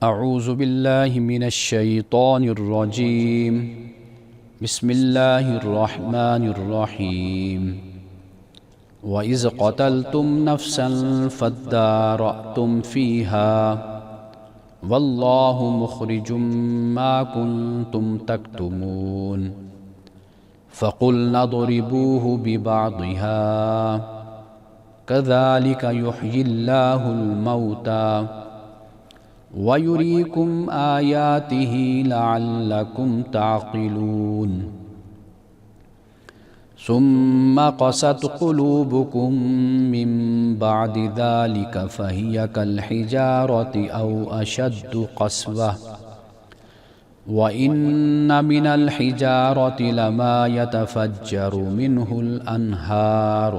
اعوذ باللہ من الشیطان الرجیم بسم اللہ الرحمن الرحیم وَإِذْ قَتَلْتُمْ نَفْسًا فَادَّارَأْتُمْ فِيهَا وَاللَّهُ مُخْرِجٌ مَا كُنْتُمْ تَكْتُمُونَ فَقُلْنَا اضْرِبُوهُ بِبَعْضِهَا كَذَلِكَ يُحْيِي اللَّهُ الْمَوْتَى وَيُرِيكُمْ آيَاتِهِ لَعَلَّكُمْ تَعْقِلُونَ ثُمَّ قَسَتْ قُلُوبُكُم مِّن بَعْدِ ذَلِكَ فَهِيَ كَالْحِجَارَةِ أَوْ أَشَدُّ قَسْوَةً وَإِنَّ مِنَ الْحِجَارَةِ لَمَا يَتَفَجَّرُ مِنْهُ الْأَنْهَارُ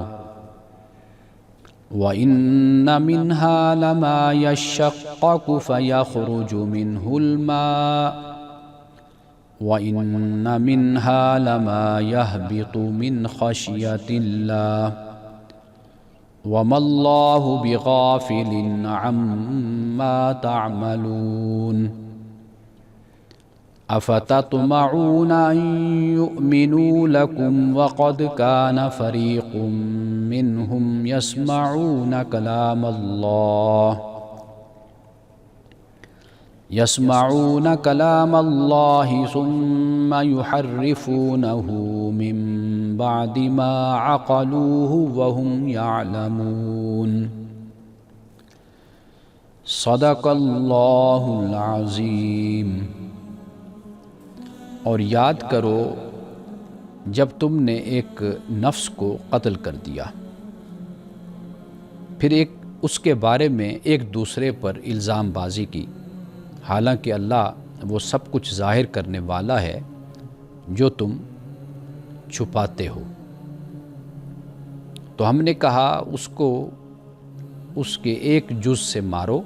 وَإِنَّ مِنْهَا لَمَا يَشَّقَّقُ فَيَخْرُجُ مِنْهُ الْمَاءُ وَإِنَّ مِنْهَا لَمَا يَهْبِطُ مِنْ خَشْيَةِ اللَّهِ وَمَا اللَّهُ بِغَافِلٍ عَمَّا تَعْمَلُونَ أَفَتَطْمَعُونَ أَن يُؤْمِنُوا لَكُمْ وَقَدْ كَانَ فَرِيقٌ مِّنْهُمْ يَسْمَعُونَ كَلَامَ اللَّهِ ثُمَّ يُحَرِّفُونَهُ مِن بَعْدِ مَا عَقَلُوهُ وَهُمْ يَعْلَمُونَ صدق اللہ العظیم۔ اور یاد کرو جب تم نے ایک نفس کو قتل کر دیا، پھر اس کے بارے میں ایک دوسرے پر الزام بازی کی، حالانکہ اللہ وہ سب کچھ ظاہر کرنے والا ہے جو تم چھپاتے ہو۔ تو ہم نے کہا اس کو اس کے ایک جز سے مارو،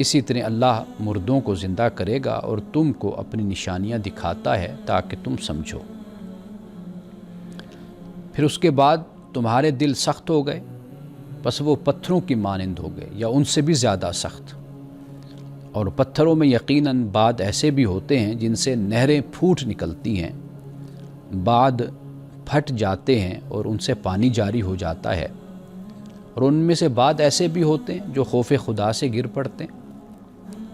اسی طرح اللہ مردوں کو زندہ کرے گا اور تم کو اپنی نشانیاں دکھاتا ہے تاکہ تم سمجھو۔ پھر اس کے بعد تمہارے دل سخت ہو گئے، بس وہ پتھروں کی مانند ہو گئے یا ان سے بھی زیادہ سخت۔ اور پتھروں میں یقیناً بعد ایسے بھی ہوتے ہیں جن سے نہریں پھوٹ نکلتی ہیں، بعد پھٹ جاتے ہیں اور ان سے پانی جاری ہو جاتا ہے، اور ان میں سے بعد ایسے بھی ہوتے ہیں جو خوف خدا سے گر پڑتے ہیں،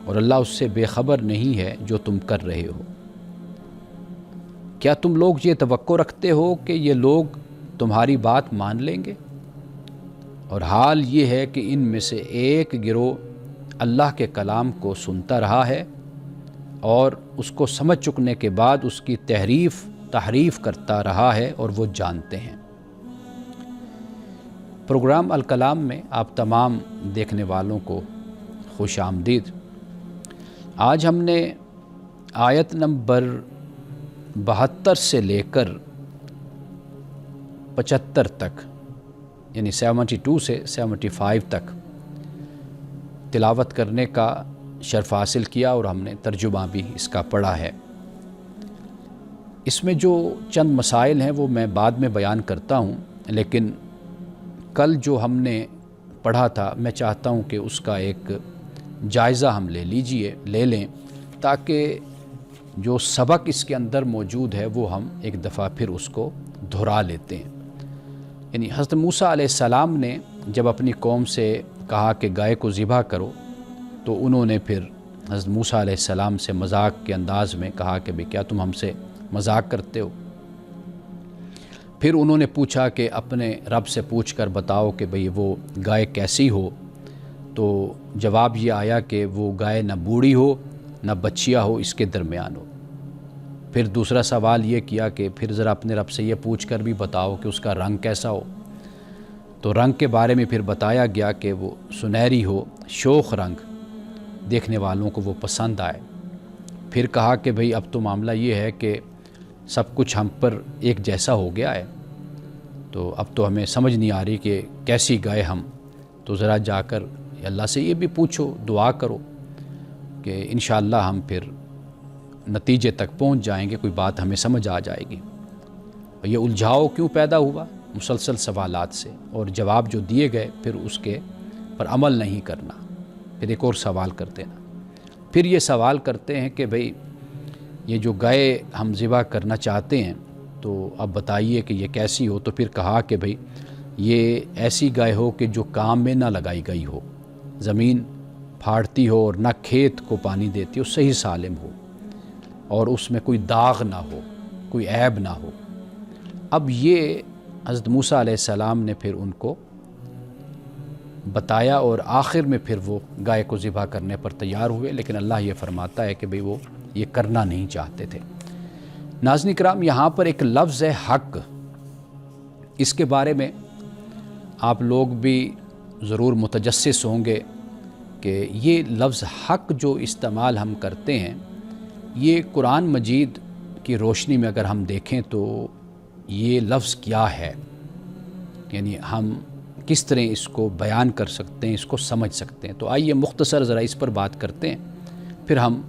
اور اللہ اس سے بے خبر نہیں ہے جو تم کر رہے ہو۔ کیا تم لوگ یہ توقع رکھتے ہو کہ یہ لوگ تمہاری بات مان لیں گے؟ اور حال یہ ہے کہ ان میں سے ایک گروہ اللہ کے کلام کو سنتا رہا ہے اور اس کو سمجھ چکنے کے بعد اس کی تحریف کرتا رہا ہے، اور وہ جانتے ہیں۔ پروگرام الکلام میں آپ تمام دیکھنے والوں کو خوش آمدید۔ آج ہم نے آیت نمبر 72 سے لے کر 75 تک، یعنی 72 سے 75 تک تلاوت کرنے کا شرف حاصل کیا، اور ہم نے ترجمہ بھی اس کا پڑھا ہے۔ اس میں جو چند مسائل ہیں وہ میں بعد میں بیان کرتا ہوں، لیکن کل جو ہم نے پڑھا تھا میں چاہتا ہوں کہ اس کا ایک جائزہ ہم لے لیں، تاکہ جو سبق اس کے اندر موجود ہے وہ ہم ایک دفعہ پھر اس کو دہرا لیتے ہیں۔ یعنی حضرت موسیٰ علیہ السلام نے جب اپنی قوم سے کہا کہ گائے کو ذبح کرو، تو انہوں نے پھر حضرت موسیٰ علیہ السلام سے مذاق کے انداز میں کہا کہ بھئی کیا تم ہم سے مذاق کرتے ہو؟ پھر انہوں نے پوچھا کہ اپنے رب سے پوچھ کر بتاؤ کہ بھئی وہ گائے کیسی ہو؟ تو جواب یہ آیا کہ وہ گائے نہ بوڑھی ہو نہ بچیا ہو، اس کے درمیان ہو۔ پھر دوسرا سوال یہ کیا کہ پھر ذرا اپنے رب سے یہ پوچھ کر بھی بتاؤ کہ اس کا رنگ کیسا ہو؟ تو رنگ کے بارے میں پھر بتایا گیا کہ وہ سنہری ہو، شوخ رنگ، دیکھنے والوں کو وہ پسند آئے۔ پھر کہا کہ بھئی اب تو معاملہ یہ ہے کہ سب کچھ ہم پر ایک جیسا ہو گیا ہے، تو اب تو ہمیں سمجھ نہیں آ رہی کہ کیسی گائے ہم، تو ذرا جا کر اللہ سے یہ بھی پوچھو، دعا کرو کہ انشاءاللہ ہم پھر نتیجے تک پہنچ جائیں گے، کوئی بات ہمیں سمجھ آ جائے گی۔ اور یہ الجھاؤ کیوں پیدا ہوا؟ مسلسل سوالات سے، اور جواب جو دیے گئے پھر اس کے پر عمل نہیں کرنا، پھر ایک اور سوال کر دینا۔ پھر یہ سوال کرتے ہیں کہ بھئی یہ جو گائے ہم ذبح کرنا چاہتے ہیں تو اب بتائیے کہ یہ کیسی ہو؟ تو پھر کہا کہ بھئی یہ ایسی گائے ہو کہ جو کام میں نہ لگائی گئی ہو، زمین پھاڑتی ہو اور نہ کھیت کو پانی دیتی ہو، صحیح سالم ہو اور اس میں کوئی داغ نہ ہو، کوئی عیب نہ ہو۔ اب یہ حضرت موسیٰ علیہ السلام نے پھر ان کو بتایا اور آخر میں پھر وہ گائے کو ذبح کرنے پر تیار ہوئے، لیکن اللہ یہ فرماتا ہے کہ بھئی وہ یہ کرنا نہیں چاہتے تھے۔ ناظرین کرام، یہاں پر ایک لفظ ہے حق، اس کے بارے میں آپ لوگ بھی ضرور متجسس ہوں گے کہ یہ لفظ حق جو استعمال ہم کرتے ہیں، یہ قرآن مجید کی روشنی میں اگر ہم دیکھیں تو یہ لفظ کیا ہے، یعنی ہم کس طرح اس کو بیان کر سکتے ہیں، اس کو سمجھ سکتے ہیں۔ تو آئیے مختصر ذرا اس پر بات کرتے ہیں، پھر ہم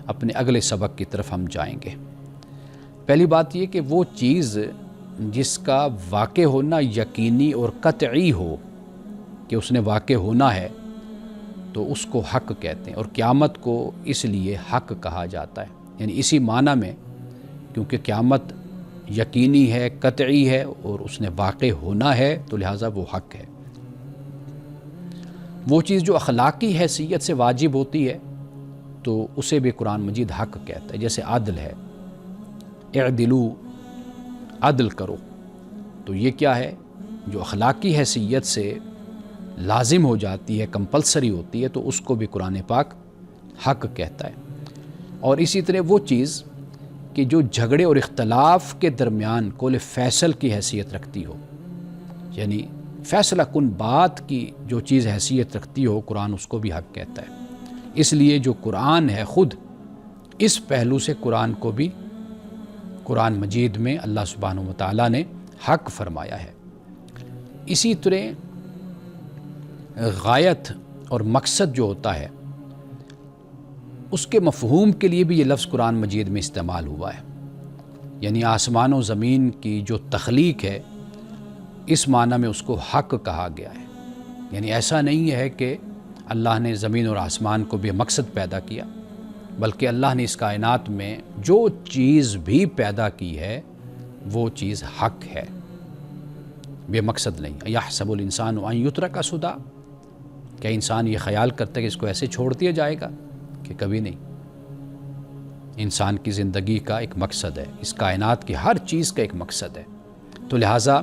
اپنے اگلے سبق کی طرف ہم جائیں گے۔ پہلی بات یہ کہ وہ چیز جس کا واقع ہونا یقینی اور قطعی ہو کہ اس نے واقع ہونا ہے تو اس کو حق کہتے ہیں، اور قیامت کو اس لیے حق کہا جاتا ہے، یعنی اسی معنی میں، کیونکہ قیامت یقینی ہے، قطعی ہے اور اس نے واقع ہونا ہے تو لہٰذا وہ حق ہے۔ وہ چیز جو اخلاقی حیثیت سے واجب ہوتی ہے تو اسے بھی قرآن مجید حق کہتا ہے، جیسے عدل ہے، اعدلو، عدل کرو، تو یہ کیا ہے؟ جو اخلاقی حیثیت سے لازم ہو جاتی ہے، کمپلسری ہوتی ہے، تو اس کو بھی قرآن پاک حق کہتا ہے۔ اور اسی طرح وہ چیز کہ جو جھگڑے اور اختلاف کے درمیان قول فیصل کی حیثیت رکھتی ہو، یعنی فیصلہ کن بات کی جو چیز حیثیت رکھتی ہو، قرآن اس کو بھی حق کہتا ہے۔ اس لیے جو قرآن ہے خود اس پہلو سے قرآن کو بھی قرآن مجید میں اللہ سبحانہ و تعالیٰ نے حق فرمایا ہے۔ اسی طرح غایت اور مقصد جو ہوتا ہے اس کے مفہوم کے لیے بھی یہ لفظ قرآن مجید میں استعمال ہوا ہے، یعنی آسمان و زمین کی جو تخلیق ہے اس معنی میں اس کو حق کہا گیا ہے۔ یعنی ایسا نہیں ہے کہ اللہ نے زمین اور آسمان کو بے مقصد پیدا کیا، بلکہ اللہ نے اس کائنات میں جو چیز بھی پیدا کی ہے وہ چیز حق ہے، بے مقصد نہیں۔ یحسب الانسان ان یترک سدی، کیا انسان یہ خیال کرتا ہے کہ اس کو ایسے چھوڑ دیا جائے گا؟ کہ کبھی نہیں۔ انسان کی زندگی کا ایک مقصد ہے، اس کائنات کی ہر چیز کا ایک مقصد ہے، تو لہٰذا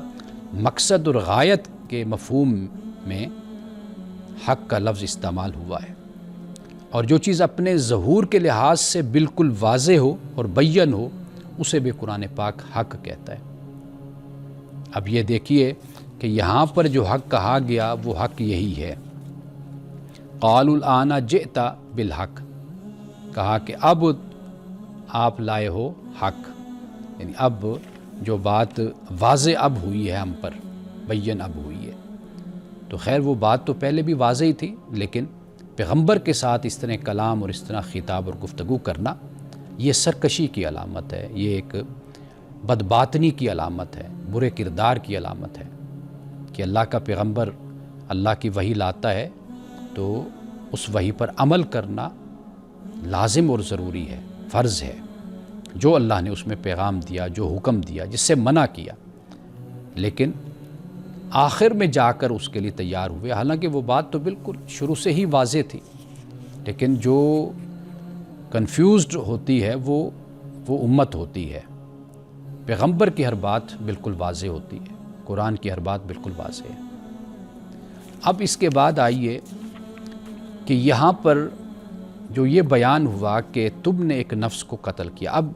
مقصد اور غایت کے مفہوم میں حق کا لفظ استعمال ہوا ہے۔ اور جو چیز اپنے ظہور کے لحاظ سے بالکل واضح ہو اور بین ہو اسے بھی قرآن پاک حق کہتا ہے۔ اب یہ دیکھیے کہ یہاں پر جو حق کہا گیا وہ حق یہی ہے۔ قالوا الآن جئت بالحق، کہا کہ اب آپ لائے ہو حق، یعنی اب جو بات واضح اب ہوئی ہے ہم پر، بین اب ہوئی ہے۔ تو خیر وہ بات تو پہلے بھی واضح ہی تھی، لیکن پیغمبر کے ساتھ اس طرح کلام اور اس طرح خطاب اور گفتگو کرنا یہ سرکشی کی علامت ہے، یہ ایک بدباطنی کی علامت ہے، برے کردار کی علامت ہے کہ اللہ کا پیغمبر اللہ کی وحی لاتا ہے تو اس وحی پر عمل کرنا لازم اور ضروری ہے، فرض ہے۔ جو اللہ نے اس میں پیغام دیا، جو حکم دیا، جس سے منع کیا، لیکن آخر میں جا کر اس کے لیے تیار ہوئے، حالانکہ وہ بات تو بالکل شروع سے ہی واضح تھی، لیکن جو کنفیوزڈ ہوتی ہے وہ امت ہوتی ہے۔ پیغمبر کی ہر بات بالکل واضح ہوتی ہے، قرآن کی ہر بات بالکل واضح ہے۔ اب اس کے بعد آئیے کہ یہاں پر جو یہ بیان ہوا کہ تم نے ایک نفس کو قتل کیا، اب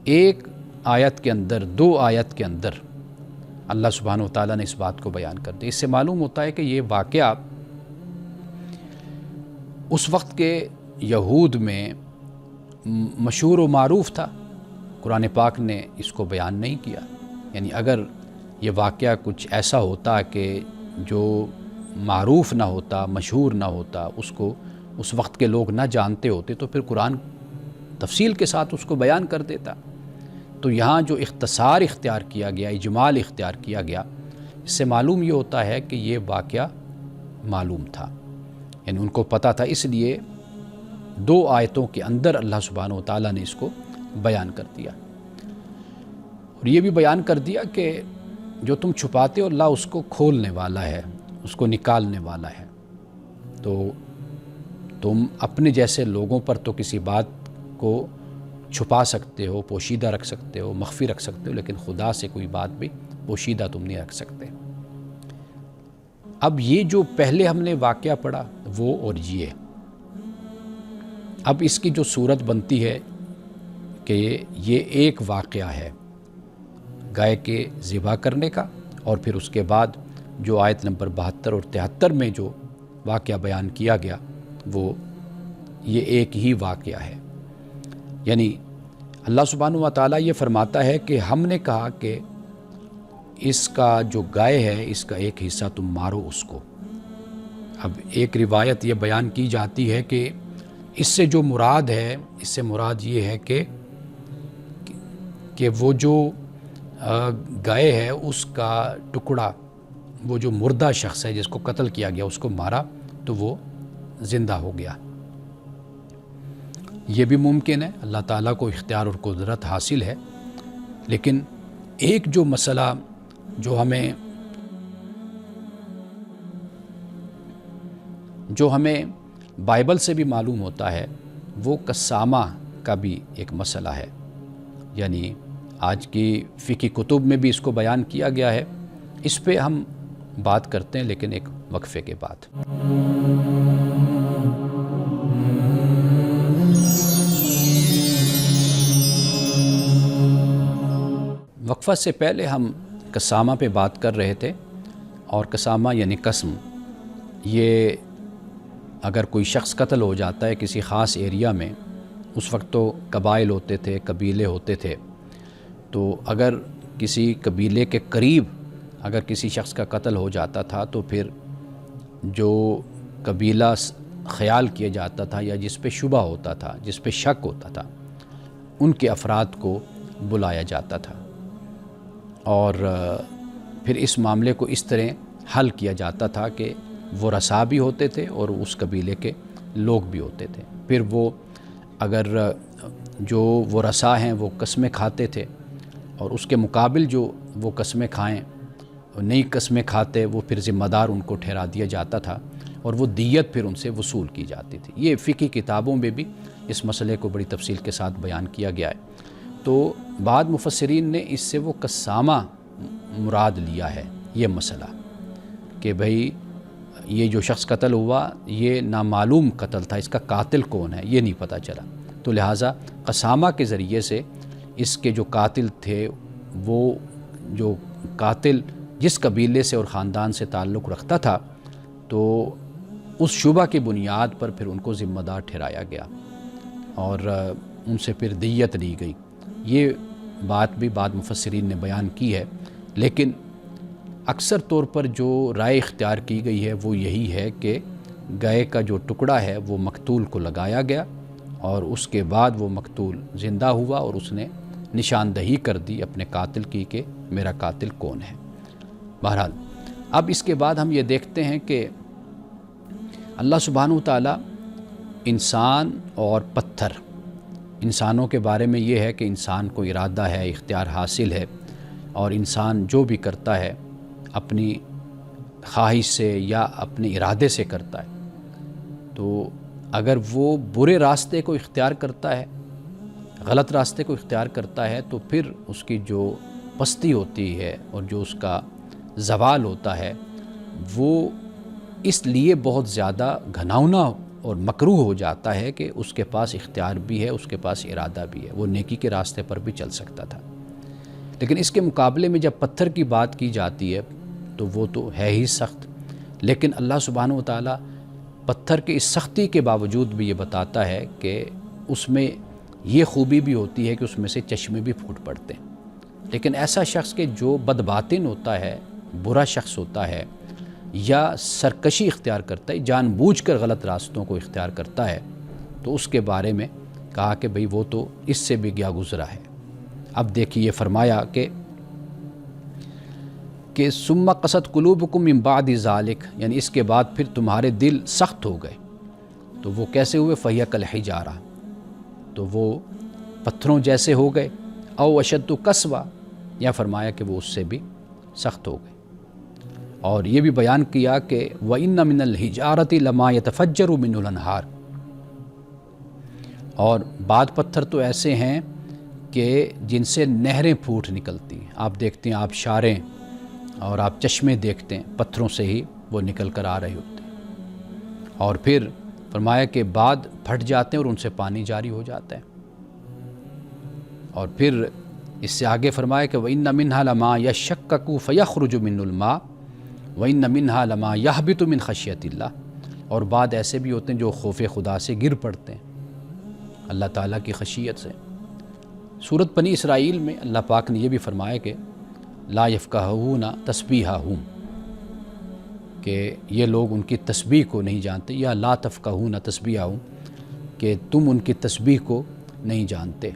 ایک آیت کے اندر، دو آیت کے اندر اللہ سبحانہ وتعالیٰ نے اس بات کو بیان کر دیا۔ اس سے معلوم ہوتا ہے کہ یہ واقعہ اس وقت کے یہود میں مشہور و معروف تھا، قرآن پاک نے اس کو بیان نہیں کیا۔ یعنی اگر یہ واقعہ کچھ ایسا ہوتا کہ جو معروف نہ ہوتا، مشہور نہ ہوتا، اس کو اس وقت کے لوگ نہ جانتے ہوتے تو پھر قرآن تفصیل کے ساتھ اس کو بیان کر دیتا۔ تو یہاں جو اختصار اختیار کیا گیا، اجمال اختیار کیا گیا، اس سے معلوم یہ ہوتا ہے کہ یہ واقعہ معلوم تھا، یعنی ان کو پتہ تھا، اس لیے 2 آیتوں کے اندر اللہ سبحانہ و تعالیٰ نے اس کو بیان کر دیا، اور یہ بھی بیان کر دیا کہ جو تم چھپاتے ہو اللہ اس کو کھولنے والا ہے، اس کو نکالنے والا ہے۔ تو تم اپنے جیسے لوگوں پر تو کسی بات کو چھپا سکتے ہو، پوشیدہ رکھ سکتے ہو، مخفی رکھ سکتے ہو، لیکن خدا سے کوئی بات بھی پوشیدہ تم نہیں رکھ سکتے۔ اب یہ جو پہلے ہم نے واقعہ پڑھا وہ اور یہ، اب اس کی جو صورت بنتی ہے کہ یہ ایک واقعہ ہے گائے کے ذبح کرنے کا، اور پھر اس کے بعد جو آیت نمبر 72 اور 73 میں جو واقعہ بیان کیا گیا وہ یہ ایک ہی واقعہ ہے۔ یعنی اللہ سبحانہ و تعالیٰ یہ فرماتا ہے کہ ہم نے کہا کہ اس کا جو گائے ہے اس کا ایک حصہ تم مارو اس کو۔ اب ایک روایت یہ بیان کی جاتی ہے کہ اس سے جو مراد ہے، اس سے مراد یہ ہے کہ وہ جو گائے ہے اس کا ٹکڑا، وہ جو مردہ شخص ہے جس کو قتل کیا گیا اس کو مارا تو وہ زندہ ہو گیا۔ یہ بھی ممکن ہے، اللہ تعالیٰ کو اختیار اور قدرت حاصل ہے، لیکن ایک جو مسئلہ جو ہمیں بائبل سے بھی معلوم ہوتا ہے وہ قسامہ کا بھی ایک مسئلہ ہے۔ یعنی آج کی فقہی کتب میں بھی اس کو بیان کیا گیا ہے، اس پہ ہم بات کرتے ہیں لیکن ایک وقفے کے بعد۔ وقفہ سے پہلے ہم قسامہ پہ بات کر رہے تھے، اور قسامہ یعنی قسم، یہ اگر کوئی شخص قتل ہو جاتا ہے کسی خاص ایریا میں، اس وقت تو قبائل ہوتے تھے، قبیلے ہوتے تھے، تو اگر کسی قبیلے کے قریب اگر کسی شخص کا قتل ہو جاتا تھا تو پھر جو قبیلہ خیال کیا جاتا تھا یا جس پہ شبہ ہوتا تھا، جس پہ شک ہوتا تھا، ان کے افراد کو بلایا جاتا تھا، اور پھر اس معاملے کو اس طرح حل کیا جاتا تھا کہ وہ رسا بھی ہوتے تھے اور اس قبیلے کے لوگ بھی ہوتے تھے۔ پھر وہ اگر جو وہ رسا ہیں وہ قسمیں کھاتے تھے، اور اس کے مقابل جو وہ قسمیں کھائیں نئی قسمیں کھاتے، وہ پھر ذمہ دار ان کو ٹھہرا دیا جاتا تھا، اور وہ دیت پھر ان سے وصول کی جاتی تھی۔ یہ فقہی کتابوں میں بھی اس مسئلے کو بڑی تفصیل کے ساتھ بیان کیا گیا ہے۔ تو بعد مفسرین نے اس سے وہ قسامہ مراد لیا ہے، یہ مسئلہ کہ بھئی یہ جو شخص قتل ہوا یہ نامعلوم قتل تھا، اس کا قاتل کون ہے یہ نہیں پتہ چلا، تو لہٰذا قسامہ کے ذریعے سے اس کے جو قاتل تھے، وہ جو قاتل جس قبیلے سے اور خاندان سے تعلق رکھتا تھا، تو اس شبہ کی بنیاد پر پھر ان کو ذمہ دار ٹھہرایا گیا اور ان سے پھر دیت لی گئی۔ یہ بات بھی بعد مفسرین نے بیان کی ہے، لیکن اکثر طور پر جو رائے اختیار کی گئی ہے وہ یہی ہے کہ گائے کا جو ٹکڑا ہے وہ مقتول کو لگایا گیا، اور اس کے بعد وہ مقتول زندہ ہوا اور اس نے نشاندہی کر دی اپنے قاتل کی کہ میرا قاتل کون ہے۔ بہرحال اب اس کے بعد ہم یہ دیکھتے ہیں کہ اللہ سبحانہ وتعالی انسان اور پتھر، انسانوں کے بارے میں یہ ہے کہ انسان کو ارادہ ہے، اختیار حاصل ہے، اور انسان جو بھی کرتا ہے اپنی خواہش سے یا اپنے ارادے سے کرتا ہے۔ تو اگر وہ برے راستے کو اختیار کرتا ہے، غلط راستے کو اختیار کرتا ہے، تو پھر اس کی جو پستی ہوتی ہے اور جو اس کا زوال ہوتا ہے وہ اس لیے بہت زیادہ گھناؤنا اور مکروہ ہو جاتا ہے کہ اس کے پاس اختیار بھی ہے، اس کے پاس ارادہ بھی ہے، وہ نیکی کے راستے پر بھی چل سکتا تھا۔ لیکن اس کے مقابلے میں جب پتھر کی بات کی جاتی ہے تو وہ تو ہے ہی سخت، لیکن اللہ سبحانہ وتعالی پتھر کی اس سختی کے باوجود بھی یہ بتاتا ہے کہ اس میں یہ خوبی بھی ہوتی ہے کہ اس میں سے چشمے بھی پھوٹ پڑتے ہیں۔ لیکن ایسا شخص کہ جو بدباطن ہوتا ہے، برا شخص ہوتا ہے، یا سرکشی اختیار کرتا ہے، جان بوجھ کر غلط راستوں کو اختیار کرتا ہے، تو اس کے بارے میں کہا کہ بھئی وہ تو اس سے بھی گیا گزرا ہے۔ اب دیکھیے فرمایا کہ ثم قست قلوبکم من بعد ذالک، یعنی اس کے بعد پھر تمہارے دل سخت ہو گئے، تو وہ کیسے ہوئے؟ فہی کالحجارہ، تو وہ پتھروں جیسے ہو گئے، او اشد قسوہ، یا فرمایا کہ وہ اس سے بھی سخت ہو گئے۔ اور یہ بھی بیان کیا کہ وَإِنَّ مِنَ الْحِجَارَةِ لَمَا يَتَفَجَّرُ مِنْهُ الْأَنْهَارُ، اور بعض پتھر تو ایسے ہیں کہ جن سے نہریں پھوٹ نکلتی ہیں۔ آپ دیکھتے ہیں آبشاریں اور آپ چشمے دیکھتے ہیں، پتھروں سے ہی وہ نکل کر آ رہے ہوتے ہیں، اور پھر فرمایا کہ بعد پھٹ جاتے ہیں اور ان سے پانی جاری ہو جاتا ہے۔ اور پھر اس سے آگے فرمایا کہ وَإِنَّ مِنْهَا لَمَا يَشَّقَّقُ فَيَخْرُجُ مِنْهُ الْمَاءُ وَإِنَّ مِنْهَا لَمَا يَهْبِطُ مِنْ خَشْيَةِ اللَّهِ، اور بعد ایسے بھی ہوتے ہیں جو خوف خدا سے گر پڑتے ہیں، اللہ تعالیٰ کی خشیت سے۔ سورۃ بنی اسرائیل میں اللہ پاک نے یہ بھی فرمایا کہ لا يفقهون تسبیحهم، کہ یہ لوگ ان کی تسبیح کو نہیں جانتے، یا لا تفقهون تسبیحهم، کہ تم ان کی تسبیح کو نہیں جانتے۔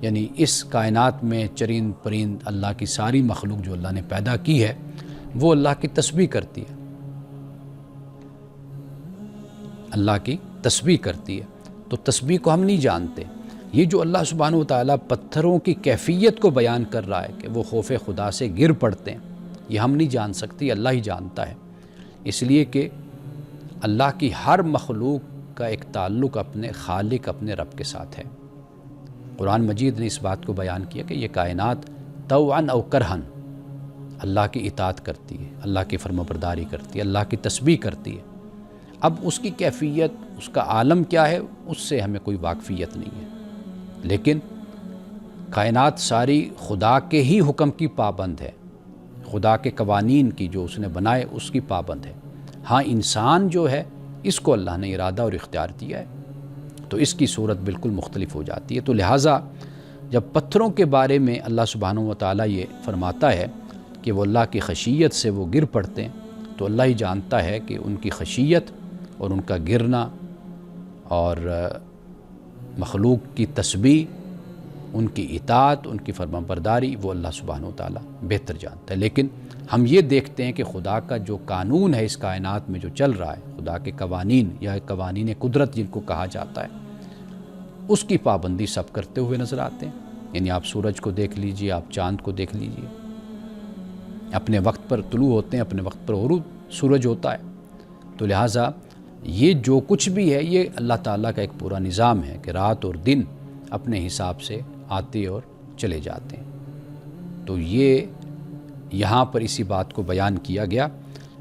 یعنی اس کائنات میں چرند پرند اللہ کی ساری مخلوق جو اللہ نے پیدا کی ہے وہ اللہ کی تسبیح کرتی ہے، اللہ کی تسبیح کرتی ہے، تو تسبیح کو ہم نہیں جانتے۔ یہ جو اللہ سبحانہ و تعالیٰ پتھروں کی کیفیت کو بیان کر رہا ہے کہ وہ خوف خدا سے گر پڑتے ہیں، یہ ہم نہیں جان سکتے، اللہ ہی جانتا ہے۔ اس لیے کہ اللہ کی ہر مخلوق کا ایک تعلق اپنے خالق، اپنے رب کے ساتھ ہے۔ قرآن مجید نے اس بات کو بیان کیا کہ یہ کائنات طوعاً او کرہاً اللہ کی اطاعت کرتی ہے، اللہ کی فرمانبرداری کرتی ہے، اللہ کی تسبیح کرتی ہے۔ اب اس کی کیفیت، اس کا عالم کیا ہے، اس سے ہمیں کوئی واقفیت نہیں ہے، لیکن کائنات ساری خدا کے ہی حکم کی پابند ہے، خدا کے قوانین کی جو اس نے بنائے اس کی پابند ہے۔ ہاں انسان جو ہے اس کو اللہ نے ارادہ اور اختیار دیا ہے، تو اس کی صورت بالکل مختلف ہو جاتی ہے۔ تو لہٰذا جب پتھروں کے بارے میں اللہ سبحانہ و تعالیٰ یہ فرماتا ہے کہ وہ اللہ کی خشیت سے وہ گر پڑتے ہیں، تو اللہ ہی جانتا ہے کہ ان کی خشیت اور ان کا گرنا اور مخلوق کی تسبیح، ان کی اطاعت، ان کی فرمانبرداری، وہ اللہ سبحانہ و تعالیٰ بہتر جانتا ہے۔ لیکن ہم یہ دیکھتے ہیں کہ خدا کا جو قانون ہے اس کائنات میں جو چل رہا ہے، خدا کے قوانین یا قوانین قدرت جن کو کہا جاتا ہے، اس کی پابندی سب کرتے ہوئے نظر آتے ہیں۔ یعنی آپ سورج کو دیکھ لیجئے، آپ چاند کو دیکھ لیجئے، اپنے وقت پر طلوع ہوتے ہیں، اپنے وقت پر غروب سورج ہوتا ہے۔ تو لہٰذا یہ جو کچھ بھی ہے یہ اللہ تعالیٰ کا ایک پورا نظام ہے کہ رات اور دن اپنے حساب سے آتے اور چلے جاتے ہیں۔ تو یہ یہاں پر اسی بات کو بیان کیا گیا۔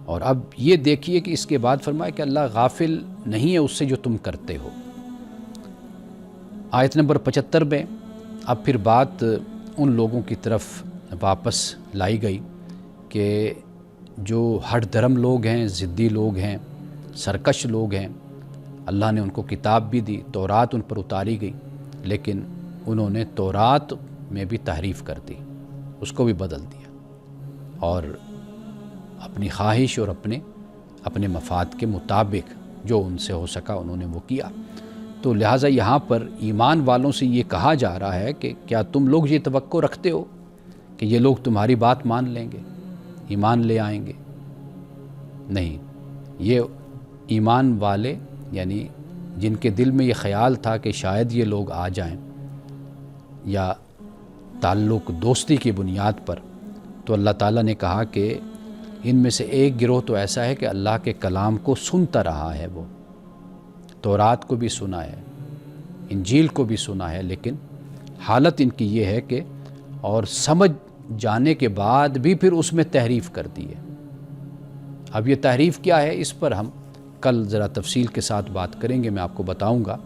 اور اب یہ دیکھیے کہ اس کے بعد فرمایا کہ اللہ غافل نہیں ہے اس سے جو تم کرتے ہو۔ آیت نمبر 75 میں اب پھر بات ان لوگوں کی طرف واپس لائی گئی کہ جو ہٹ دھرم لوگ ہیں، ضدی لوگ ہیں، سرکش لوگ ہیں، اللہ نے ان کو کتاب بھی دی، تورات ان پر اتاری گئی، لیکن انہوں نے تورات میں بھی تحریف کر دی، اس کو بھی بدل دیا، اور اپنی خواہش اور اپنے مفاد کے مطابق جو ان سے ہو سکا انہوں نے وہ کیا۔ تو لہٰذا یہاں پر ایمان والوں سے یہ کہا جا رہا ہے کہ کیا تم لوگ یہ توقع رکھتے ہو کہ یہ لوگ تمہاری بات مان لیں گے، ایمان لے آئیں گے؟ نہیں، یہ ایمان والے یعنی جن کے دل میں یہ خیال تھا کہ شاید یہ لوگ آ جائیں یا تعلق دوستی کی بنیاد پر، تو اللہ تعالیٰ نے کہا کہ ان میں سے ایک گروہ تو ایسا ہے کہ اللہ کے کلام کو سنتا رہا ہے، وہ تورات کو بھی سنا ہے، انجیل کو بھی سنا ہے، لیکن حالت ان کی یہ ہے کہ اور سمجھ جانے کے بعد بھی پھر اس میں تحریف کر دی ہے۔ اب یہ تحریف کیا ہے اس پر ہم کل ذرا تفصیل کے ساتھ بات کریں گے، میں آپ کو بتاؤں گا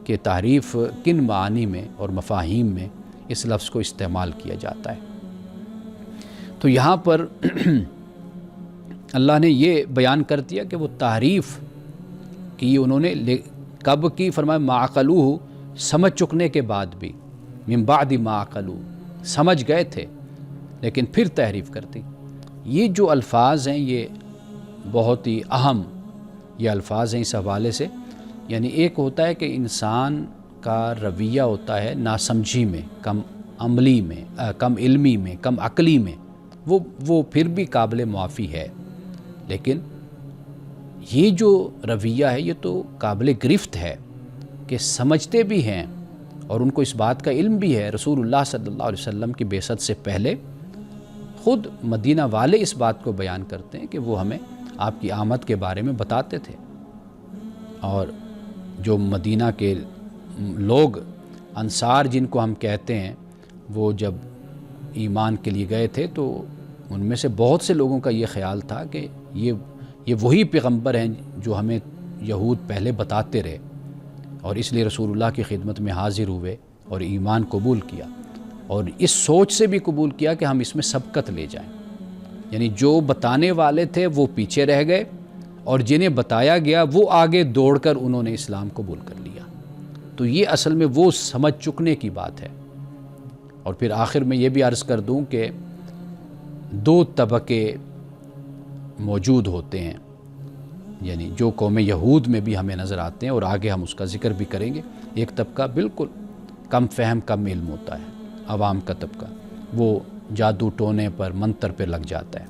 کہ تحریف کن معانی میں اور مفاہیم میں اس لفظ کو استعمال کیا جاتا ہے۔ تو یہاں پر اللہ نے یہ بیان کر دیا کہ وہ تحریف کی انہوں نے کب کی، فرمایا ما عقلوہ، سمجھ چکنے کے بعد بھی، من بعد ما عقلوہ، سمجھ گئے تھے لیکن پھر تحریف کر دی۔ یہ جو الفاظ ہیں یہ بہت ہی اہم یہ الفاظ ہیں اس حوالے سے، یعنی ایک ہوتا ہے کہ انسان کا رویہ ہوتا ہے ناسمجھی میں، کم عملی میں، کم علمی میں، کم عقلی میں، وہ پھر بھی قابل معافی ہے، لیکن یہ جو رویہ ہے یہ تو قابل گرفت ہے کہ سمجھتے بھی ہیں اور ان کو اس بات کا علم بھی ہے۔ رسول اللہ صلی اللہ علیہ وسلم کی بعثت سے پہلے خود مدینہ والے اس بات کو بیان کرتے ہیں کہ وہ ہمیں آپ کی آمد کے بارے میں بتاتے تھے، اور جو مدینہ کے لوگ انصار جن کو ہم کہتے ہیں، وہ جب ایمان کے لیے گئے تھے تو ان میں سے بہت سے لوگوں کا یہ خیال تھا کہ یہ وہی پیغمبر ہیں جو ہمیں یہود پہلے بتاتے رہے، اور اس لیے رسول اللہ کی خدمت میں حاضر ہوئے اور ایمان قبول کیا، اور اس سوچ سے بھی قبول کیا کہ ہم اس میں سبقت لے جائیں، یعنی جو بتانے والے تھے وہ پیچھے رہ گئے اور جنہیں بتایا گیا وہ آگے دوڑ کر انہوں نے اسلام قبول کر لیا۔ تو یہ اصل میں وہ سمجھ چکنے کی بات ہے۔ اور پھر آخر میں یہ بھی عرض کر دوں کہ دو طبقے موجود ہوتے ہیں، یعنی جو قوم یہود میں بھی ہمیں نظر آتے ہیں اور آگے ہم اس کا ذکر بھی کریں گے۔ ایک طبقہ بالکل کم فہم کم علم ہوتا ہے، عوام کا طبقہ، وہ جادو ٹونے پر منتر پہ لگ جاتا ہے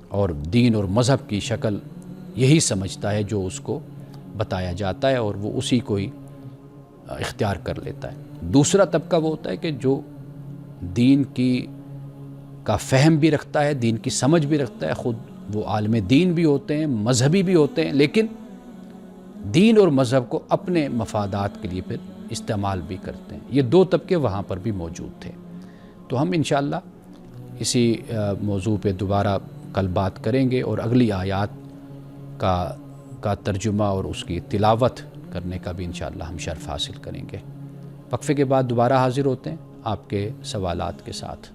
اور دین اور مذہب کی شکل یہی سمجھتا ہے جو اس کو بتایا جاتا ہے اور وہ اسی کو ہی اختیار کر لیتا ہے۔ دوسرا طبقہ وہ ہوتا ہے کہ جو دین کا فہم بھی رکھتا ہے، دین کی سمجھ بھی رکھتا ہے، خود وہ عالم دین بھی ہوتے ہیں، مذہبی بھی ہوتے ہیں، لیکن دین اور مذہب کو اپنے مفادات کے لیے پھر استعمال بھی کرتے ہیں۔ یہ دو طبقے وہاں پر بھی موجود تھے۔ تو ہم انشاءاللہ اسی موضوع پہ دوبارہ کل بات کریں گے اور اگلی آیات کا ترجمہ اور اس کی تلاوت کرنے کا بھی انشاءاللہ ہم شرف حاصل کریں گے۔ وقفے کے بعد دوبارہ حاضر ہوتے ہیں آپ کے سوالات کے ساتھ۔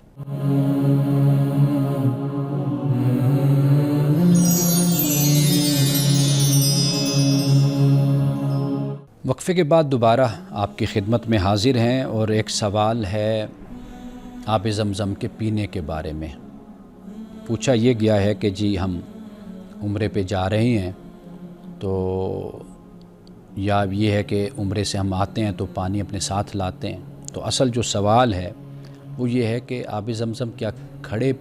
وقفے کے بعد دوبارہ آپ کی خدمت میں حاضر ہیں، اور ایک سوال ہے آب زمزم کے پینے کے بارے میں۔ پوچھا یہ گیا ہے کہ جی ہم عمرے پہ جا رہے ہیں تو یا یہ ہے کہ عمرے سے ہم آتے ہیں تو پانی اپنے ساتھ لاتے ہیں۔ تو اصل جو سوال ہے وہ یہ ہے کہ آب زمزم کیا کھڑے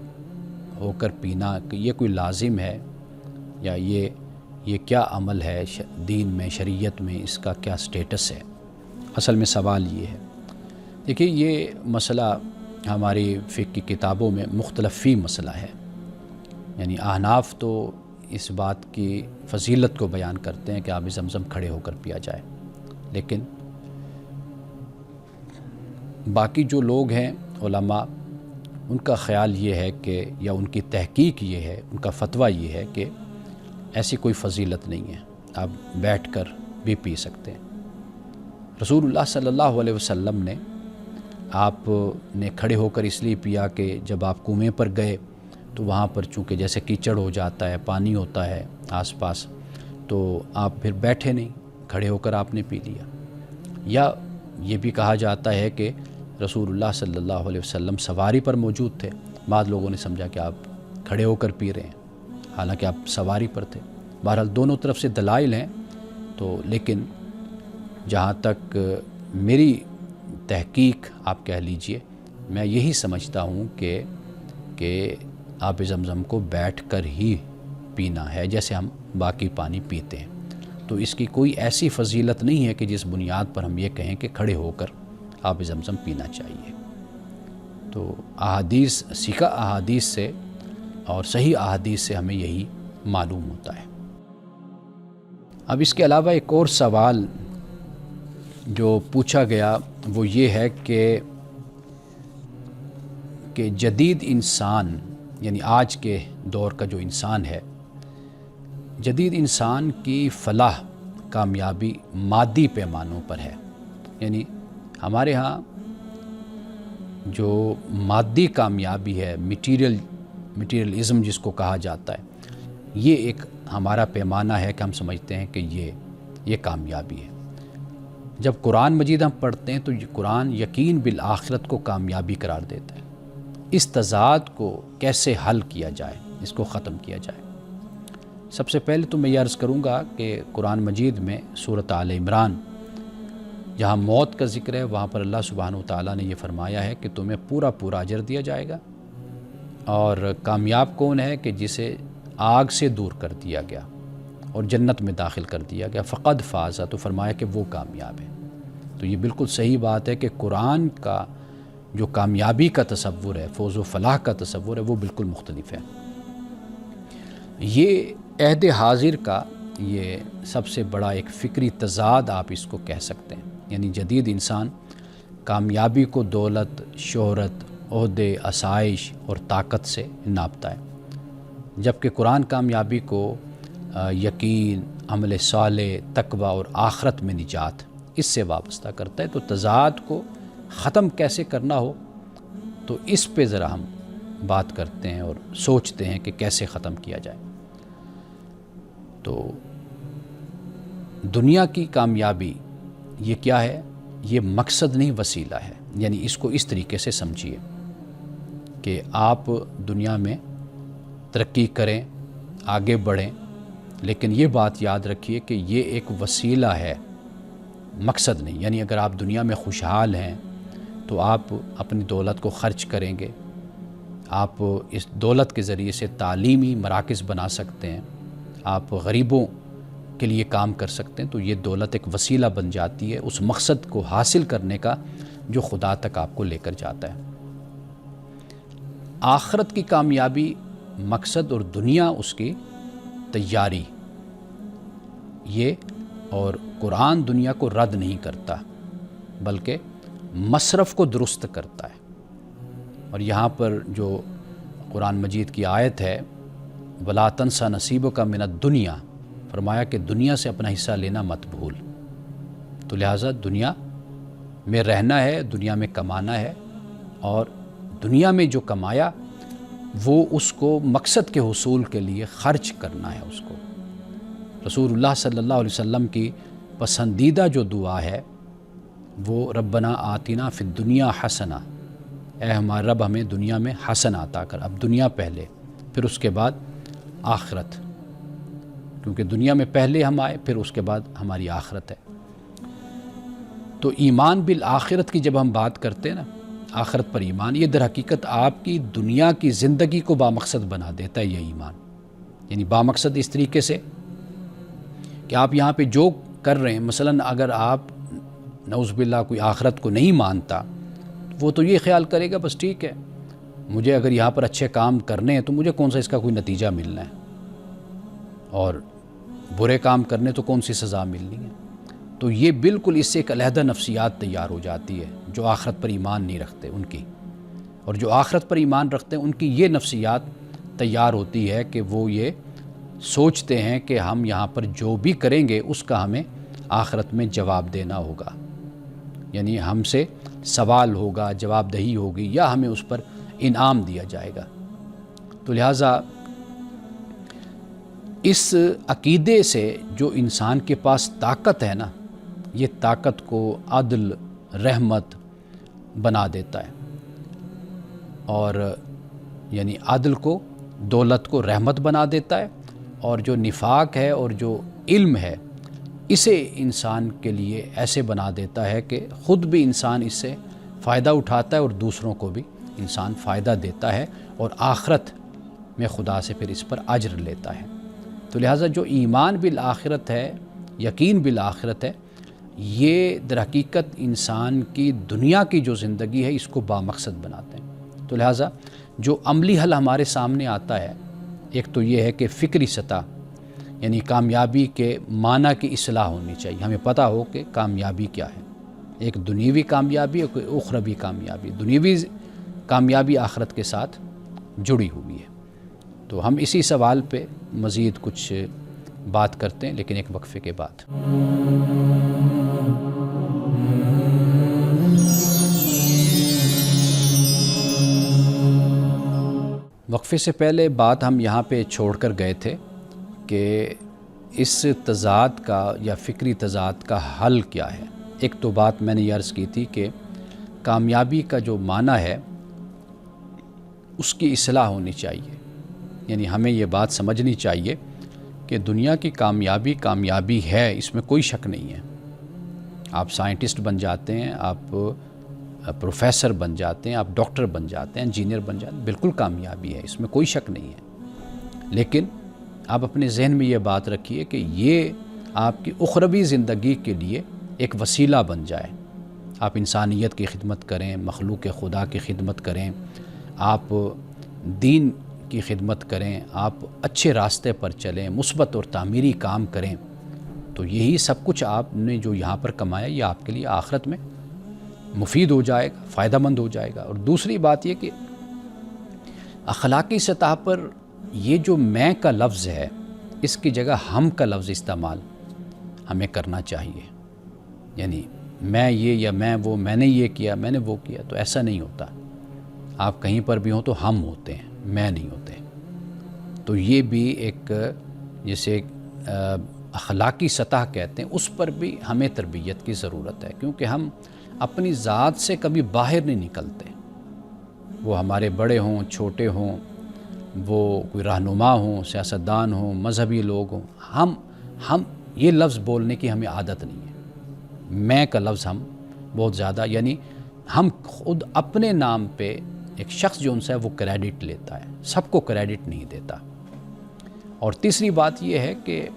ہو کر پینا یہ کوئی لازم ہے، یا یہ کیا عمل ہے دین میں، شریعت میں، اس کا کیا سٹیٹس ہے؟ اصل میں سوال یہ ہے۔ دیکھیے یہ مسئلہ ہماری فقہ کی کتابوں میں مختلف فی مسئلہ ہے، یعنی احناف تو اس بات کی فضیلت کو بیان کرتے ہیں کہ آب زمزم کھڑے ہو کر پیا جائے، لیکن باقی جو لوگ ہیں علماء، ان کا خیال یہ ہے کہ، یا ان کی تحقیق یہ ہے، ان کا فتویٰ یہ ہے کہ ایسی کوئی فضیلت نہیں ہے، آپ بیٹھ کر بھی پی سکتے ہیں۔ رسول اللہ صلی اللہ علیہ وسلم نے آپ نے کھڑے ہو کر اس لیے پیا کہ جب آپ کنویں پر گئے تو وہاں پر چونکہ جیسے کیچڑ ہو جاتا ہے، پانی ہوتا ہے آس پاس، تو آپ پھر بیٹھے نہیں، کھڑے ہو کر آپ نے پی لیا۔ یا یہ بھی کہا جاتا ہے کہ رسول اللہ صلی اللہ علیہ وسلم سواری پر موجود تھے، بعض لوگوں نے سمجھا کہ آپ کھڑے ہو کر پی رہے ہیں، حالانکہ آپ سواری پر تھے۔ بہرحال دونوں طرف سے دلائل ہیں، تو لیکن جہاں تک میری تحقیق آپ کہہ لیجئے، میں یہی سمجھتا ہوں کہ آب زمزم کو بیٹھ کر ہی پینا ہے جیسے ہم باقی پانی پیتے ہیں۔ تو اس کی کوئی ایسی فضیلت نہیں ہے کہ جس بنیاد پر ہم یہ کہیں کہ کھڑے ہو کر آب زمزم پینا چاہیے۔ تو احادیث، سیکھا احادیث سے اور صحیح احادیث سے ہمیں یہی معلوم ہوتا ہے۔ اب اس کے علاوہ ایک اور سوال جو پوچھا گیا وہ یہ ہے کہ جدید انسان، یعنی آج کے دور کا جو انسان ہے، جدید انسان کی فلاح کامیابی مادی پیمانوں پر ہے، یعنی ہمارے ہاں جو مادی کامیابی ہے، میٹیریلزم جس کو کہا جاتا ہے، یہ ایک ہمارا پیمانہ ہے کہ ہم سمجھتے ہیں کہ یہ کامیابی ہے۔ جب قرآن مجید ہم پڑھتے ہیں تو یہ قرآن یقین بالآخرت کو کامیابی قرار دیتا ہے۔ اس تضاد کو کیسے حل کیا جائے، اس کو ختم کیا جائے؟ سب سے پہلے تو میں یہ عرض کروں گا کہ قرآن مجید میں سورۃ آل عمران جہاں موت کا ذکر ہے، وہاں پر اللہ سبحانہ وتعالیٰ نے یہ فرمایا ہے کہ تمہیں پورا اجر دیا جائے گا، اور کامیاب کون ہے کہ جسے آگ سے دور کر دیا گیا، اور جنت میں داخل کر دیا گیا، فقد فاز، تو فرمایا کہ وہ کامیاب ہے۔ تو یہ بالکل صحیح بات ہے کہ قرآن کا جو کامیابی کا تصور ہے، فوز و فلاح کا تصور ہے، وہ بالکل مختلف ہے۔ یہ عہد حاضر کا یہ سب سے بڑا ایک فکری تضاد آپ اس کو کہہ سکتے ہیں، یعنی جدید انسان کامیابی کو دولت، شہرت، عہدے، آسائش اور طاقت سے ناپتا ہے، جبکہ قرآن کامیابی کو یقین، عمل صالح، تقوی اور آخرت میں نجات اس سے وابستہ کرتا ہے۔ تو تضاد کو ختم کیسے کرنا ہو، تو اس پہ ذرا ہم بات کرتے ہیں اور سوچتے ہیں کہ کیسے ختم کیا جائے۔ تو دنیا کی کامیابی یہ کیا ہے؟ یہ مقصد نہیں، وسیلہ ہے۔ یعنی اس کو اس طریقے سے سمجھیے کہ آپ دنیا میں ترقی کریں، آگے بڑھیں، لیکن یہ بات یاد رکھیے کہ یہ ایک وسیلہ ہے، مقصد نہیں۔ یعنی اگر آپ دنیا میں خوشحال ہیں تو آپ اپنی دولت کو خرچ کریں گے، آپ اس دولت کے ذریعے سے تعلیمی مراکز بنا سکتے ہیں، آپ غریبوں کے لیے کام کر سکتے ہیں، تو یہ دولت ایک وسیلہ بن جاتی ہے اس مقصد کو حاصل کرنے کا جو خدا تک آپ کو لے کر جاتا ہے۔ آخرت کی کامیابی مقصد اور دنیا اس کی تیاری، یہ اور قرآن دنیا کو رد نہیں کرتا بلکہ مصرف کو درست کرتا ہے۔ اور یہاں پر جو قرآن مجید کی آیت ہے وَلَا تَنْسَ نَصِيبَكَ مِنَ الدُّنْيَا، فرمایا کہ دنیا سے اپنا حصہ لینا مت بھول۔ تو لہٰذا دنیا میں رہنا ہے، دنیا میں کمانا ہے، اور دنیا میں جو کمایا وہ اس کو مقصد کے حصول کے لیے خرچ کرنا ہے اس کو۔ رسول اللہ صلی اللہ علیہ وسلم کی پسندیدہ جو دعا ہے وہ ربنا آتنا فی الدنیا حسنہ، اے ہمارا رب ہمیں دنیا میں حسن عطا کر۔ اب دنیا پہلے، پھر اس کے بعد آخرت، کیونکہ دنیا میں پہلے ہم آئے، پھر اس کے بعد ہماری آخرت ہے۔ تو ایمان بالآخرت کی جب ہم بات کرتے ہیں نا، آخرت پر ایمان، یہ در حقیقت آپ کی دنیا کی زندگی کو بامقصد بنا دیتا ہے یہ ایمان۔ یعنی بامقصد اس طریقے سے کہ آپ یہاں پہ جو کر رہے ہیں، مثلا اگر آپ نعوذ باللہ کوئی آخرت کو نہیں مانتا، وہ تو یہ خیال کرے گا بس ٹھیک ہے، مجھے اگر یہاں پر اچھے کام کرنے ہیں تو مجھے کون سا اس کا کوئی نتیجہ ملنا ہے، اور برے کام کرنے تو کون سی سزا ملنی ہے۔ تو یہ بالکل اس سے ایک علیحدہ نفسیات تیار ہو جاتی ہے جو آخرت پر ایمان نہیں رکھتے ان کی، اور جو آخرت پر ایمان رکھتے ہیں ان کی یہ نفسیات تیار ہوتی ہے کہ وہ یہ سوچتے ہیں کہ ہم یہاں پر جو بھی کریں گے اس کا ہمیں آخرت میں جواب دینا ہوگا، یعنی ہم سے سوال ہوگا، جواب دہی ہوگی، یا ہمیں اس پر انعام دیا جائے گا۔ تو لہٰذا اس عقیدے سے جو انسان کے پاس طاقت ہے نا، یہ طاقت کو عدل، رحمت بنا دیتا ہے، اور یعنی عدل کو، دولت کو رحمت بنا دیتا ہے، اور جو نفاق ہے اور جو علم ہے اسے انسان کے لیے ایسے بنا دیتا ہے کہ خود بھی انسان اس سے فائدہ اٹھاتا ہے اور دوسروں کو بھی انسان فائدہ دیتا ہے، اور آخرت میں خدا سے پھر اس پر اجر لیتا ہے۔ تو لہٰذا جو ایمان بالآخرت ہے، یقین بالآخرت ہے، یہ در حقیقت انسان کی دنیا کی جو زندگی ہے اس کو بامقصد بناتے ہیں۔ تو لہٰذا جو عملی حل ہمارے سامنے آتا ہے، ایک تو یہ ہے کہ فکری سطح، یعنی کامیابی کے معنی کی اصلاح ہونی چاہیے، ہمیں پتہ ہو کہ کامیابی کیا ہے، ایک دنیوی کامیابی اور کوئی اخروی کامیابی۔ دنیوی کامیابی آخرت کے ساتھ جڑی ہوئی ہے۔ تو ہم اسی سوال پہ مزید کچھ بات کرتے ہیں، لیکن ایک وقفے کے بعد۔ وقفے سے پہلے بات ہم یہاں پہ چھوڑ کر گئے تھے کہ اس تضاد کا یا فکری تضاد کا حل کیا ہے۔ ایک تو بات میں نے یہ عرض کی تھی کہ کامیابی کا جو معنی ہے اس کی اصلاح ہونی چاہیے، یعنی ہمیں یہ بات سمجھنی چاہیے کہ دنیا کی کامیابی کامیابی ہے، اس میں کوئی شک نہیں ہے۔ آپ سائنٹسٹ بن جاتے ہیں، آپ پروفیسر بن جاتے ہیں، آپ ڈاکٹر بن جاتے ہیں، انجینئر بن جاتے ہیں، بالکل کامیابی ہے، اس میں کوئی شک نہیں ہے۔ لیکن آپ اپنے ذہن میں یہ بات رکھیے کہ یہ آپ کی اخروی زندگی کے لیے ایک وسیلہ بن جائے. آپ انسانیت کی خدمت کریں، مخلوق خدا کی خدمت کریں، آپ دین کی خدمت کریں، آپ اچھے راستے پر چلیں، مثبت اور تعمیری کام کریں، تو یہی سب کچھ آپ نے جو یہاں پر کمایا یہ آپ کے لیے آخرت میں مفید ہو جائے گا، فائدہ مند ہو جائے گا. اور دوسری بات یہ کہ اخلاقی سطح پر یہ جو میں کا لفظ ہے اس کی جگہ ہم کا لفظ استعمال ہمیں کرنا چاہیے. یعنی میں یہ یا میں وہ، میں نے یہ کیا، میں نے وہ کیا، تو ایسا نہیں ہوتا. آپ کہیں پر بھی ہوں تو ہم ہوتے ہیں، میں نہیں ہوتے. تو یہ بھی ایک جسے اخلاقی سطح کہتے ہیں، اس پر بھی ہمیں تربیت کی ضرورت ہے، کیونکہ ہم اپنی ذات سے کبھی باہر نہیں نکلتے. وہ ہمارے بڑے ہوں، چھوٹے ہوں، وہ کوئی رہنما ہوں، سیاستدان ہوں، مذہبی لوگ ہوں، ہم یہ لفظ بولنے کی ہمیں عادت نہیں ہے. میں کا لفظ ہم بہت زیادہ، یعنی ہم خود اپنے نام پہ ایک شخص جو ان سے وہ کریڈٹ لیتا ہے، سب کو کریڈٹ نہیں دیتا. اور تیسری بات یہ ہے کہ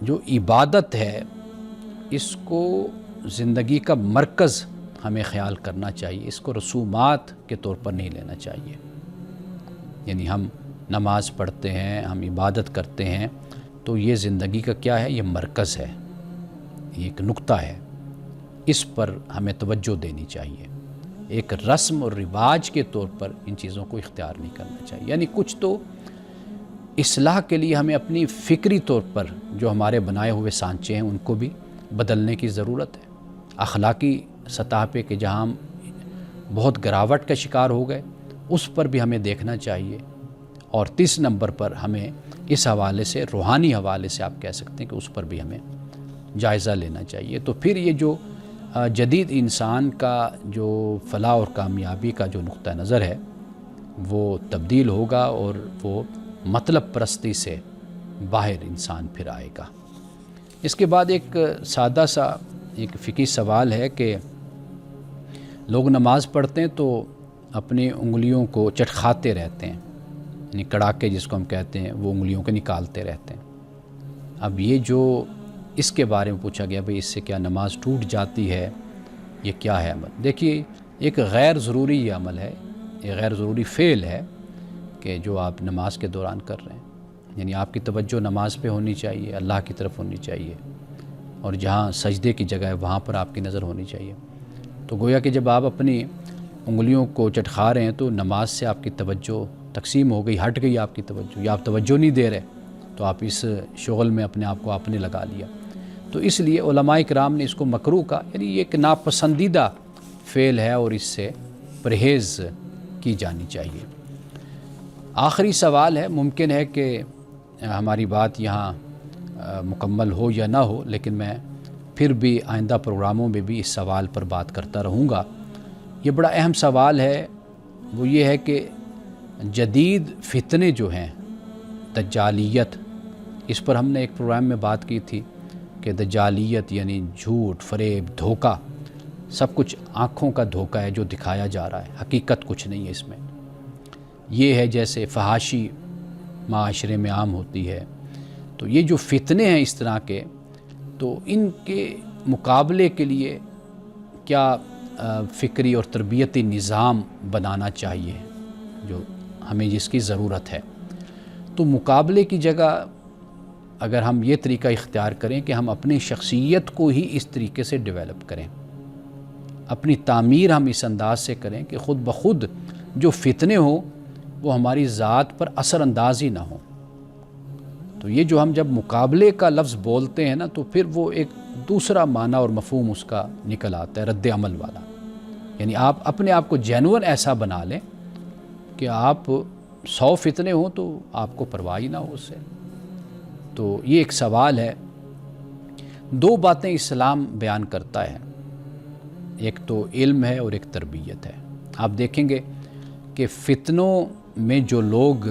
جو عبادت ہے اس کو زندگی کا مرکز ہمیں خیال کرنا چاہیے، اس کو رسومات کے طور پر نہیں لینا چاہیے. یعنی ہم نماز پڑھتے ہیں، ہم عبادت کرتے ہیں، تو یہ زندگی کا کیا ہے؟ یہ مرکز ہے، یہ ایک نقطہ ہے، اس پر ہمیں توجہ دینی چاہیے. ایک رسم اور رواج کے طور پر ان چیزوں کو اختیار نہیں کرنا چاہیے. یعنی کچھ تو اصلاح کے لیے ہمیں اپنی فکری طور پر جو ہمارے بنائے ہوئے سانچے ہیں ان کو بھی بدلنے کی ضرورت ہے. اخلاقی سطح پہ کہ جہاں ہم بہت گراوٹ کا شکار ہو گئے اس پر بھی ہمیں دیکھنا چاہیے. اور تیسرے نمبر پر ہمیں اس حوالے سے، روحانی حوالے سے آپ کہہ سکتے ہیں کہ اس پر بھی ہمیں جائزہ لینا چاہیے. تو پھر یہ جو جدید انسان کا جو فلاح اور کامیابی کا جو نقطہ نظر ہے وہ تبدیل ہوگا اور وہ مطلب پرستی سے باہر انسان پھر آئے گا. اس کے بعد ایک سادہ سا ایک فقہی سوال ہے کہ لوگ نماز پڑھتے ہیں تو اپنی انگلیوں کو چٹکھاتے رہتے ہیں، یعنی کڑاکے جس کو ہم کہتے ہیں، وہ انگلیوں کو نکالتے رہتے ہیں. اب یہ جو اس کے بارے میں پوچھا گیا بھئی اس سے کیا نماز ٹوٹ جاتی ہے، یہ کیا ہے عمل؟ دیکھیے ایک غیر ضروری یہ عمل ہے، یہ غیر ضروری فعل ہے کہ جو آپ نماز کے دوران کر رہے ہیں. یعنی آپ کی توجہ نماز پہ ہونی چاہیے، اللہ کی طرف ہونی چاہیے، اور جہاں سجدے کی جگہ ہے وہاں پر آپ کی نظر ہونی چاہیے. تو گویا کہ جب آپ اپنی انگلیوں کو چٹکھا رہے ہیں تو نماز سے آپ کی توجہ تقسیم ہو گئی، ہٹ گئی آپ کی توجہ، یا آپ توجہ نہیں دے رہے تو آپ اس شغل میں اپنے آپ کو آپ نے لگا لیا. تو اس لیے علماء کرام نے اس کو مکروہ کہا، یعنی یہ ایک ناپسندیدہ فعل ہے اور اس سے پرہیز کی جانی چاہیے. آخری سوال ہے، ممکن ہے کہ ہماری بات یہاں مکمل ہو یا نہ ہو، لیکن میں پھر بھی آئندہ پروگراموں میں بھی اس سوال پر بات کرتا رہوں گا. یہ بڑا اہم سوال ہے، وہ یہ ہے کہ جدید فتنے جو ہیں، دجالیت، اس پر ہم نے ایک پروگرام میں بات کی تھی کہ دجالیت یعنی جھوٹ، فریب، دھوکہ، سب کچھ آنکھوں کا دھوکہ ہے جو دکھایا جا رہا ہے، حقیقت کچھ نہیں ہے اس میں. یہ ہے جیسے فحاشی معاشرے میں عام ہوتی ہے. تو یہ جو فتنے ہیں اس طرح کے، تو ان کے مقابلے کے لیے کیا فکری اور تربیتی نظام بنانا چاہیے جو ہمیں جس کی ضرورت ہے. تو مقابلے کی جگہ اگر ہم یہ طریقہ اختیار کریں کہ ہم اپنی شخصیت کو ہی اس طریقے سے ڈیولپ کریں، اپنی تعمیر ہم اس انداز سے کریں کہ خود بخود جو فتنے ہوں وہ ہماری ذات پر اثر انداز ہی نہ ہوں. تو یہ جو ہم جب مقابلے کا لفظ بولتے ہیں نا تو پھر وہ ایک دوسرا معنی اور مفہوم اس کا نکل آتا ہے، رد عمل والا. یعنی آپ اپنے آپ کو جینون ایسا بنا لیں کہ آپ 100 فتنے ہوں تو آپ کو پرواہ ہی نہ ہو اس سے. تو یہ ایک سوال ہے. 2 باتیں اسلام بیان کرتا ہے، ایک تو علم ہے اور ایک تربیت ہے. آپ دیکھیں گے کہ فتنوں میں جو لوگ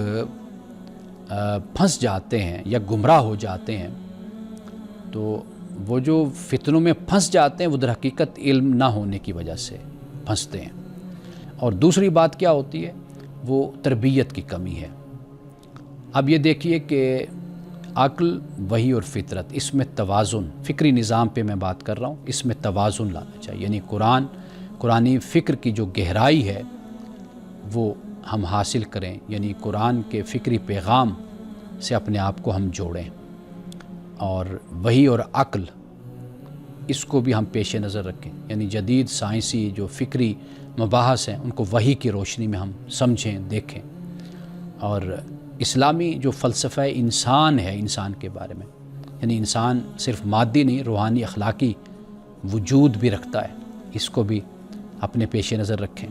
پھنس جاتے ہیں یا گمراہ ہو جاتے ہیں، تو وہ جو فتنوں میں پھنس جاتے ہیں وہ در حقیقت علم نہ ہونے کی وجہ سے پھنستے ہیں. اور دوسری بات کیا ہوتی ہے؟ وہ تربیت کی کمی ہے. اب یہ دیکھیے کہ عقل، وحی اور فطرت، اس میں توازن، فکری نظام پہ میں بات کر رہا ہوں، اس میں توازن لانا چاہیے، یعنی قرآنی فکر کی جو گہرائی ہے وہ ہم حاصل کریں، یعنی قرآن کے فکری پیغام سے اپنے آپ کو ہم جوڑیں، اور وحی اور عقل اس کو بھی ہم پیش نظر رکھیں، یعنی جدید سائنسی جو فکری مباحث ہیں ان کو وحی کی روشنی میں ہم سمجھیں، دیکھیں، اور اسلامی جو فلسفہ انسان ہے، انسان کے بارے میں، یعنی انسان صرف مادی نہیں، روحانی اخلاقی وجود بھی رکھتا ہے، اس کو بھی اپنے پیش نظر رکھیں۔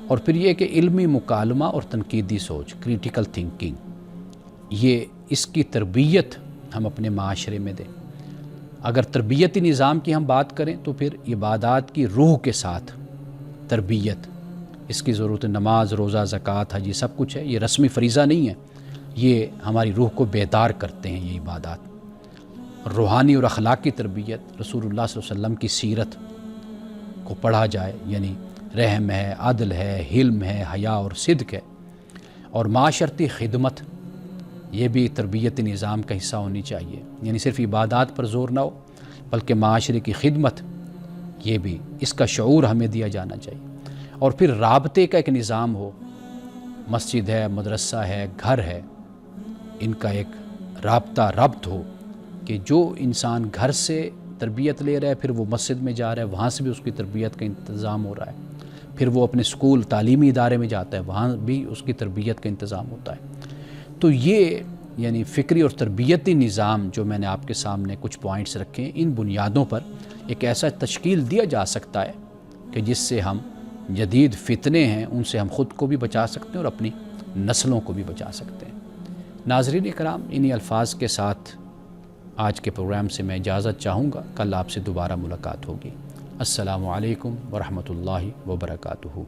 اور پھر یہ کہ علمی مکالمہ اور تنقیدی سوچ، کریٹیکل تھنکنگ، یہ اس کی تربیت ہم اپنے معاشرے میں دیں۔ اگر تربیتی نظام کی ہم بات کریں تو پھر عبادات کی روح کے ساتھ تربیت اس کی ضرورت ہے۔ نماز، روزہ، زکوٰۃ، حج، یہ سب کچھ ہے، یہ رسمی فریضہ نہیں ہے، یہ ہماری روح کو بیدار کرتے ہیں یہ عبادات۔ روحانی اور اخلاقی تربیت، رسول اللہ صلی اللہ علیہ وسلم کی سیرت کو پڑھا جائے، یعنی رحم ہے، عدل ہے، حلم ہے، حیا اور صدق ہے، اور معاشرتی خدمت، یہ بھی تربیتی نظام کا حصہ ہونی چاہیے، یعنی صرف عبادات پر زور نہ ہو بلکہ معاشرے کی خدمت، یہ بھی اس کا شعور ہمیں دیا جانا چاہیے۔ اور پھر رابطے کا ایک نظام ہو، مسجد ہے، مدرسہ ہے، گھر ہے، ان کا ایک ربط ہو کہ جو انسان گھر سے تربیت لے رہا ہے پھر وہ مسجد میں جا رہا ہے، وہاں سے بھی اس کی تربیت کا انتظام ہو رہا ہے، پھر وہ اپنے اسکول، تعلیمی ادارے میں جاتا ہے، وہاں بھی اس کی تربیت کا انتظام ہوتا ہے۔ تو یہ یعنی فکری اور تربیتی نظام جو میں نے آپ کے سامنے کچھ پوائنٹس رکھے، ان بنیادوں پر ایک ایسا تشکیل دیا جا سکتا ہے کہ جس سے ہم جدید فتنے ہیں ان سے ہم خود کو بھی بچا سکتے ہیں اور اپنی نسلوں کو بھی بچا سکتے ہیں۔ ناظرین اکرام، انہی الفاظ کے ساتھ آج کے پروگرام سے میں اجازت چاہوں گا، کل آپ سے دوبارہ ملاقات ہوگی۔ السلام علیکم ورحمۃ اللہ وبرکاتہ۔